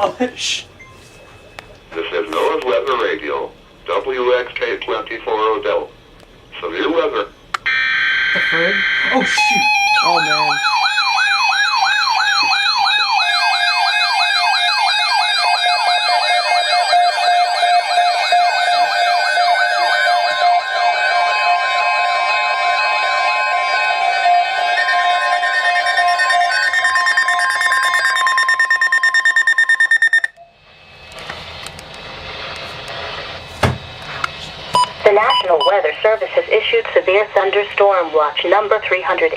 English. This is NOAA's Weather Radio, WXK24 Odell. Severe weather. The frig? Oh, shoot. Oh, man. The National Weather Service has issued severe thunderstorm watch number 380,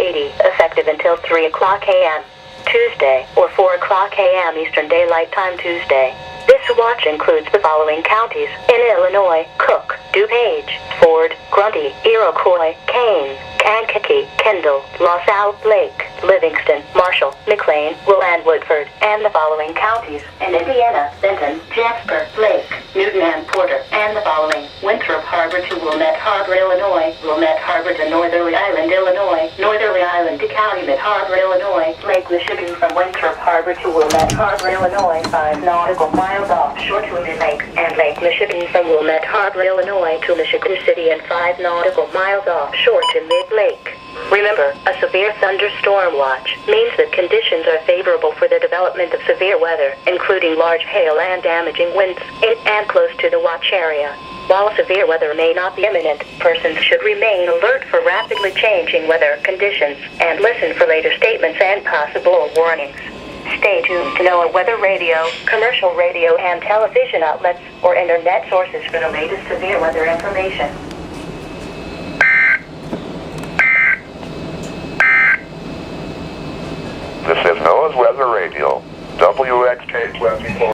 effective until 3 o'clock a.m. Tuesday, or 4 o'clock a.m. Eastern Daylight Time Tuesday. This watch includes the following counties in Illinois: Cook, DuPage, Ford, Grundy, Iroquois, Kane, Kankakee, Kendall, LaSalle, Lake, Livingston, Marshall, McLean, Will, and Woodford, and the following counties in Indiana: Benton, Jasper, Lake, Newton, and Porter, and the following: Winthrop Harbor to Wilmette Harbor, Illinois, Wilmette Harbor to Northerly Island, Illinois, Northerly Island to Calumet Harbor, Illinois, Lake Michigan from Winthrop Harbor to Wilmette Harbor, Illinois, 5 nautical miles offshore to Mid Lake, and Lake Michigan from Wilmette Harbor, Illinois to Michigan City, and 5 nautical miles offshore to Mid Lake. Remember, a severe thunderstorm watch means that conditions are favorable for the development of severe weather, including large hail and damaging winds in and close to the watch area. While severe weather may not be imminent, persons should remain alert for rapidly changing weather conditions and listen for later statements and possible warnings. Stay tuned to NOAA Weather Radio, commercial radio and television outlets, or internet sources for the latest severe weather information. This is NOAA's Weather Radio, WXK24.